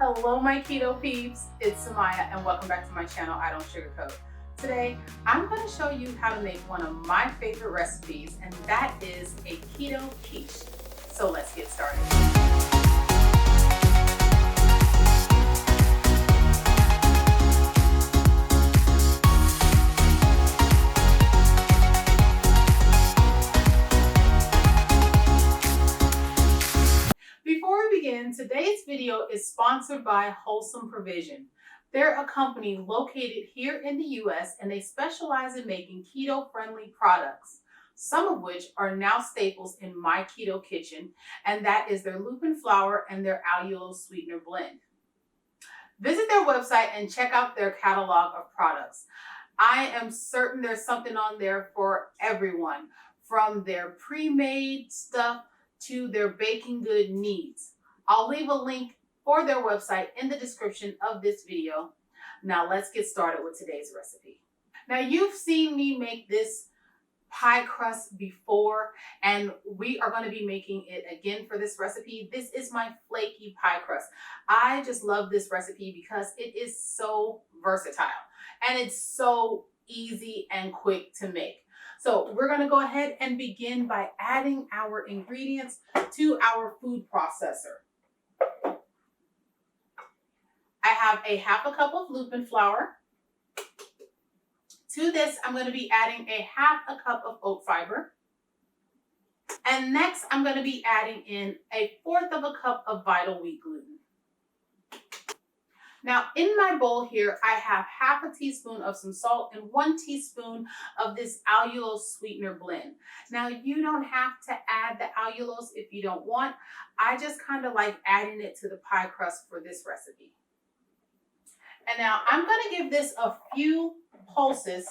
Hello my keto peeps, it's Samaya and welcome back to my channel, I Don't Sugarcoat. Today, I'm going to show you how to make one of my favorite recipes, and that is a keto quiche. So let's get started. Before we begin, today's video is sponsored by Wholesome Provision. They're a company located here in the US and they specialize in making keto-friendly products, some of which are now staples in my keto kitchen, and that is their Lupin Flour and their Allulose sweetener blend. Visit their website and check out their catalog of products. I am certain there's something on there for everyone, from their pre-made stuff to their baking good needs. I'll leave a link for their website in the description of this video. Now let's get started with today's recipe. Now you've seen me make this pie crust before, and we are going to be making it again for this recipe. This is my flaky pie crust. I just love this recipe because it is so versatile and it's so easy and quick to make. So we're going to go ahead and begin by adding our ingredients to our food processor. I have a half a cup of Lupin flour. To this, I'm going to be adding a half a cup of oat fiber. And next, I'm going to be adding in a fourth of a cup of vital wheat gluten. Now, in my bowl here, I have half a teaspoon of some salt and 1 teaspoon of this allulose sweetener blend. Now, you don't have to add the allulose if you don't want. I just kind of like adding it to the pie crust for this recipe. And now I'm going to give this a few pulses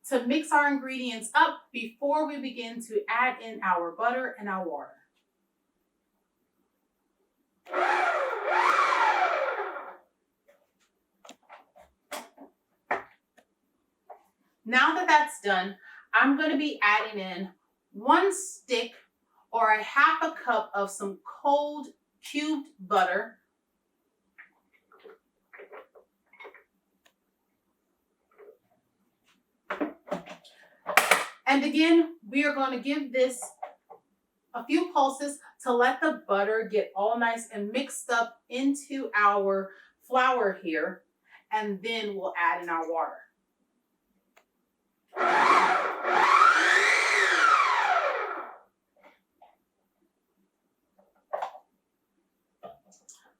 to mix our ingredients up before we begin to add in our butter and our water. Now that that's done, I'm going to be adding in 1 stick or a half a cup of some cold cubed butter. And again, we are going to give this a few pulses to let the butter get all nice and mixed up into our flour here, and then we'll add in our water.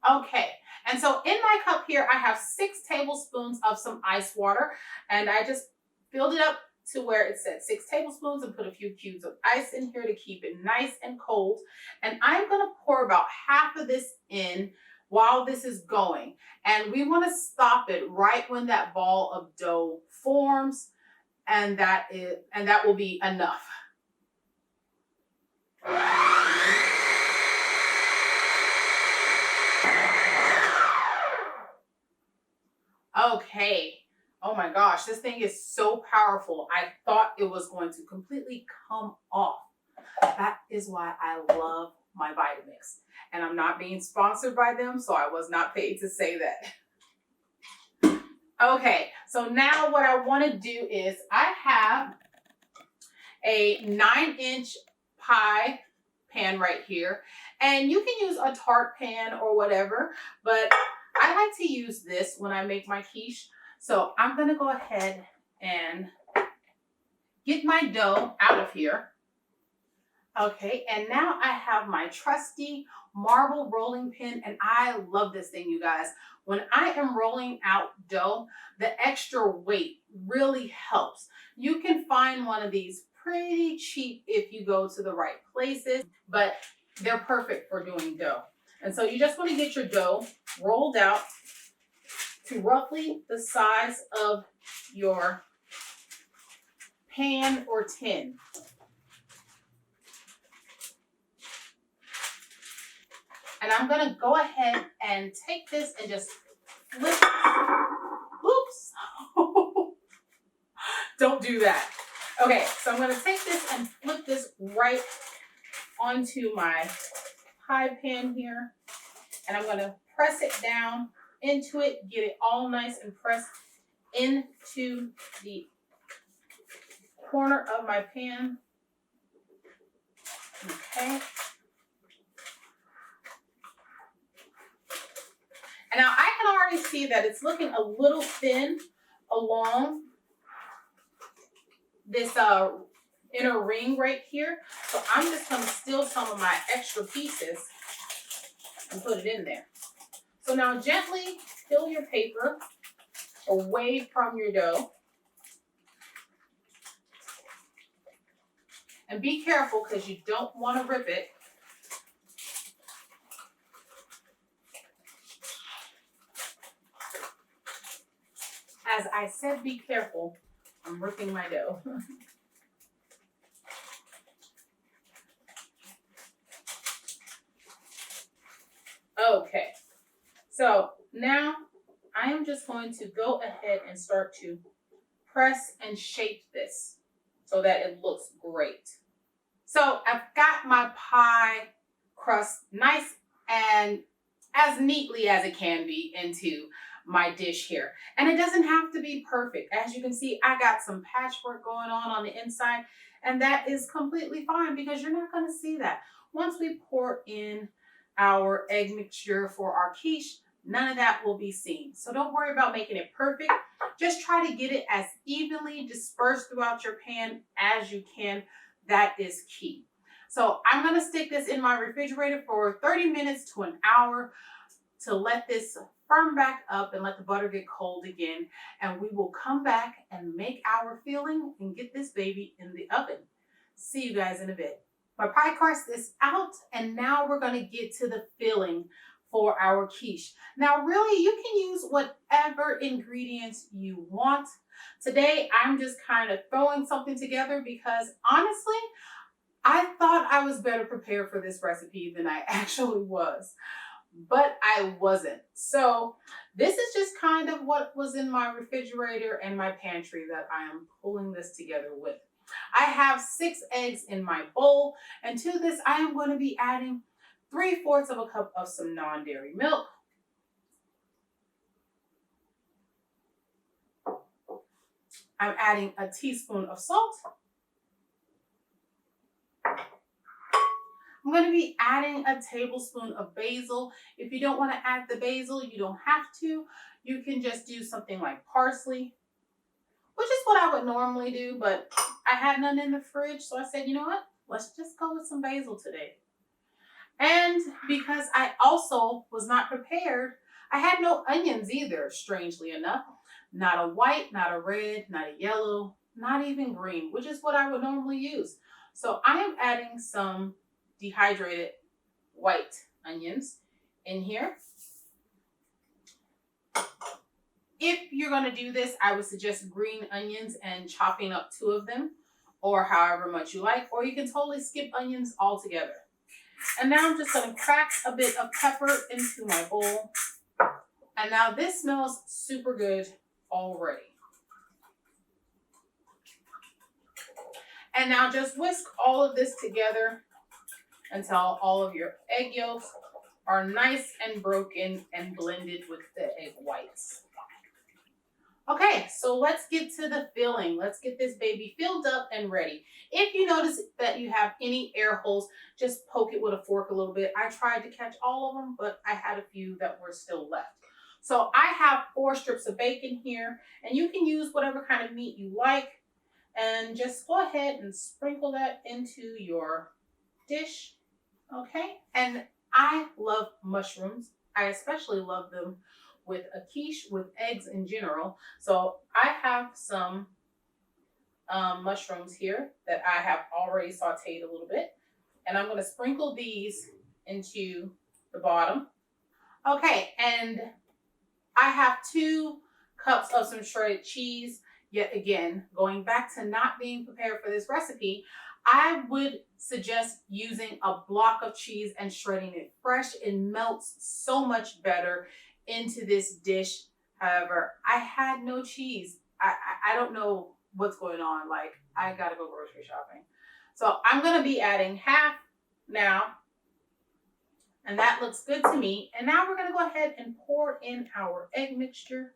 Okay, and so in my cup here, I have 6 tablespoons of some ice water, and I just filled it up to where it said 6 tablespoons and put a few cubes of ice in here to keep it nice and cold. And I'm going to pour about half of this in while this is going. And we want to stop it right when that ball of dough forms, and that will be enough. Okay. Oh my gosh, this thing is so powerful. I thought it was going to completely come off. That is why I love my Vitamix. And I'm not being sponsored by them, so I was not paid to say that. Okay, so now what I want to do is I have a 9-inch pie pan right here. And you can use a tart pan or whatever, but I like to use this when I make my quiche. So I'm going to go ahead and get my dough out of here. Okay, and now I have my trusty marble rolling pin, and I love this thing, you guys. When I am rolling out dough, the extra weight really helps. You can find one of these pretty cheap if you go to the right places, but they're perfect for doing dough. And so you just want to get your dough rolled out to roughly the size of your pan or tin. And I'm going to go ahead and take this and just flip. Oops. Don't do that. Okay, so I'm going to take this and flip this right onto my pie pan here. And I'm going to press it down into it, get it all nice and pressed into the corner of my pan. Okay. And now I can already see that it's looking a little thin along this inner ring right here. So I'm just going to steal some of my extra pieces and put it in there. So now gently peel your paper away from your dough. And be careful because you don't want to rip it. As I said, be careful. I'm ripping my dough. Okay, so now I am just going to go ahead and start to press and shape this so that it looks great. So I've got my pie crust nice and as neatly as it can be into my dish here. And it doesn't have to be perfect. As you can see, I got some patchwork going on the inside, and that is completely fine because you're not going to see that. Once we pour in our egg mixture for our quiche, none of that will be seen. So don't worry about making it perfect. Just try to get it as evenly dispersed throughout your pan as you can. That is key. So I'm going to stick this in my refrigerator for 30 minutes to an hour to let this firm back up and let the butter get cold again. And we will come back and make our filling and get this baby in the oven. See you guys in a bit. My pie crust is out, and now we're going to get to the filling for our quiche. Now, really, you can use whatever ingredients you want. Today, I'm just kind of throwing something together because honestly, I thought I was better prepared for this recipe than I actually was, but I wasn't. So this is just kind of what was in my refrigerator and my pantry that I am pulling this together with. I have 6 eggs in my bowl, and to this I am going to be adding 3/4 of a cup of some non-dairy milk. I'm adding a teaspoon of salt. I'm going to be adding a tablespoon of basil. If you don't want to add the basil, you don't have to. You can just do something like parsley, which is what I would normally do, but I had none in the fridge, so I said, you know what? Let's just go with some basil today. And because I also was not prepared, I had no onions either, strangely enough. Not a white, not a red, not a yellow, not even green, which is what I would normally use. So I am adding some dehydrated white onions in here. If you're going to do this, I would suggest green onions and chopping up 2 of them, or however much you like, or you can totally skip onions altogether. And now I'm just going to crack a bit of pepper into my bowl. And now this smells super good already. And now just whisk all of this together until all of your egg yolks are nice and broken and blended with the egg whites. Okay, so let's get to the filling. Let's get this baby filled up and ready. If you notice that you have any air holes, just poke it with a fork a little bit. I tried to catch all of them, but I had a few that were still left. So I have 4 strips of bacon here, and you can use whatever kind of meat you like. And just go ahead and sprinkle that into your dish, okay? And I love mushrooms. I especially love them with a quiche with eggs in general. So I have some mushrooms here that I have already sauteed a little bit. And I'm going to sprinkle these into the bottom. Okay, and I have 2 cups of some shredded cheese. Yet again, going back to not being prepared for this recipe, I would suggest using a block of cheese and shredding it fresh. It melts so much better into this dish. However, I had no cheese. I don't know what's going on. Like, I gotta go grocery shopping. So I'm gonna be adding half now. And that looks good to me. And now we're gonna go ahead and pour in our egg mixture.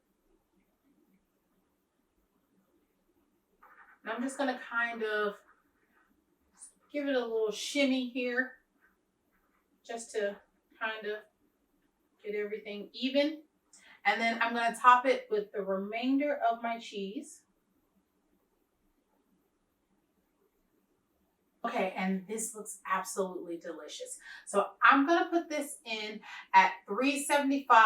And I'm just gonna kind of give it a little shimmy here, just to kind of get everything even. And then I'm gonna top it with the remainder of my cheese. Okay, and this looks absolutely delicious. So I'm gonna put this in at 375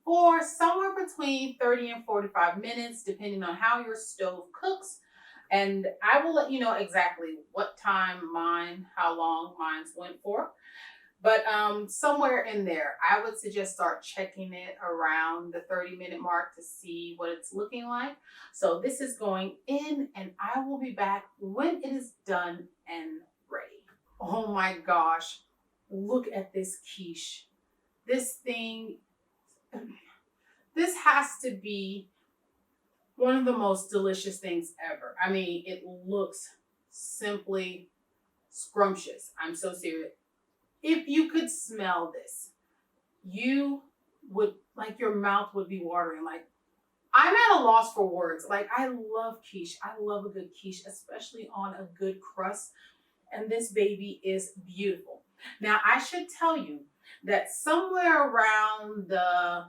for somewhere between 30 and 45 minutes, depending on how your stove cooks. And I will let you know exactly what time how long mine's went for. But somewhere in there, I would suggest start checking it around the 30-minute mark to see what it's looking like. So this is going in, and I will be back when it is done and ready. Oh my gosh, look at this quiche. This thing, this has to be one of the most delicious things ever. I mean, it looks simply scrumptious. I'm so serious. If you could smell this, you would, like, your mouth would be watering. Like, I'm at a loss for words. Like, I love quiche. I love a good quiche, especially on a good crust. And this baby is beautiful. Now, I should tell you that somewhere around the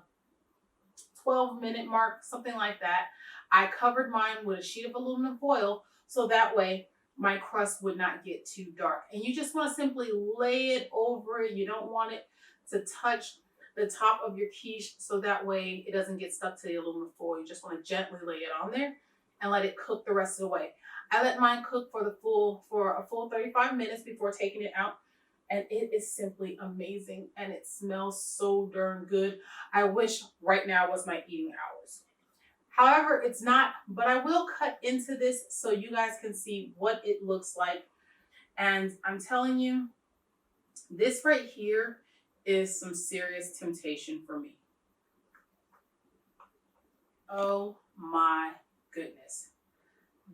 12-minute mark, something like that, I covered mine with a sheet of aluminum foil so that way my crust would not get too dark. And you just want to simply lay it over it. You don't want it to touch the top of your quiche so that way it doesn't get stuck to the aluminum foil. You just want to gently lay it on there and let it cook the rest of the way. I let mine cook for a full 35 minutes before taking it out. And it is simply amazing. And it smells so darn good. I wish right now was my eating hours. However, it's not, but I will cut into this so you guys can see what it looks like. And I'm telling you, this right here is some serious temptation for me. Oh my goodness.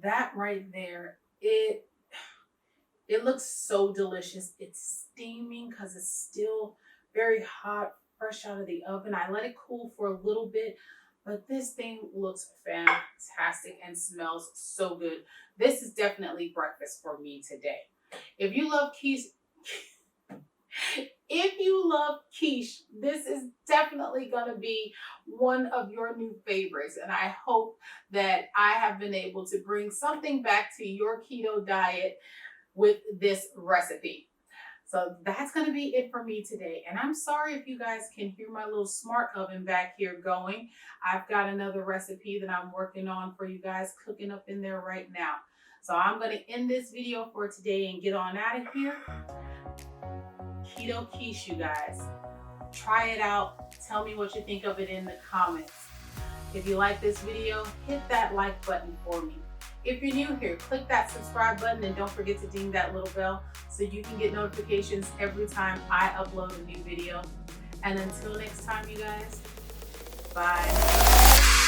That right there, it looks so delicious. It's steaming because it's still very hot, fresh out of the oven. I let it cool for a little bit. But this thing looks fantastic and smells so good. This is definitely breakfast for me today. If you love quiche, this is definitely going to be one of your new favorites. And I hope that I have been able to bring something back to your keto diet with this recipe. So that's going to be it for me today. And I'm sorry if you guys can hear my little smart oven back here going. I've got another recipe that I'm working on for you guys cooking up in there right now. So I'm going to end this video for today and get on out of here. Keto Quiche, you guys. Try it out. Tell me what you think of it in the comments. If you like this video, hit that like button for me. If you're new here, click that subscribe button and don't forget to ding that little bell so you can get notifications every time I upload a new video. And until next time, you guys, bye.